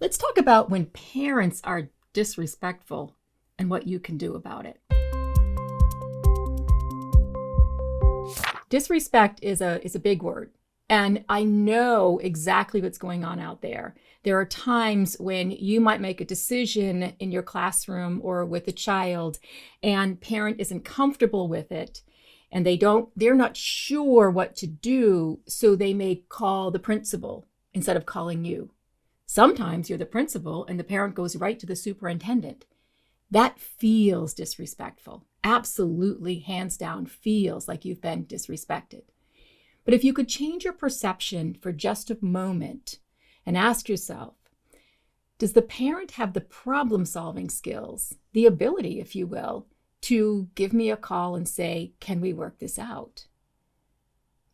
Let's talk about when parents are disrespectful and what you can do about it. Disrespect is a big word, and I know exactly what's going on out there. There are times when you might make a decision in your classroom or with a child, and parent isn't comfortable with it, and they're not sure what to do, so they may call the principal instead of calling you. Sometimes you're the principal and the parent goes right to the superintendent. That feels disrespectful. Absolutely, hands down, feels like you've been disrespected. But if you could change your perception for just a moment and ask yourself, does the parent have the problem-solving skills, the ability, if you will, to give me a call and say, can we work this out?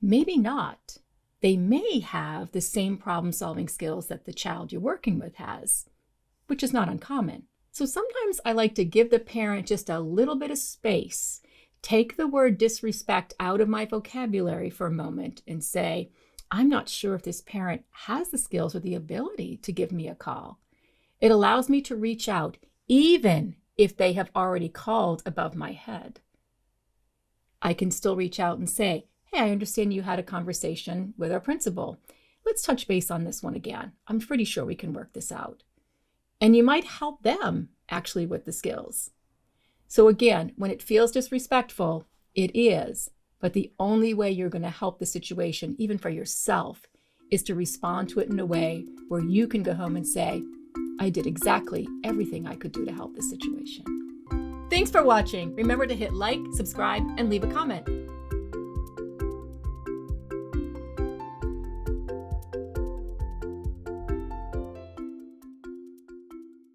Maybe not. They may have the same problem-solving skills that the child you're working with has, which is not uncommon. So sometimes I like to give the parent just a little bit of space, take the word disrespect out of my vocabulary for a moment and say, I'm not sure if this parent has the skills or the ability to give me a call. It allows me to reach out, even if they have already called above my head. I can still reach out and say, hey, I understand you had a conversation with our principal. Let's touch base on this one again. I'm pretty sure we can work this out. And you might help them actually with the skills. So again, when it feels disrespectful, it is. But the only way you're going to help the situation, even for yourself, is to respond to it in a way where you can go home and say, I did exactly everything I could do to help the situation. Thanks for watching. Remember to hit like, subscribe, and leave a comment.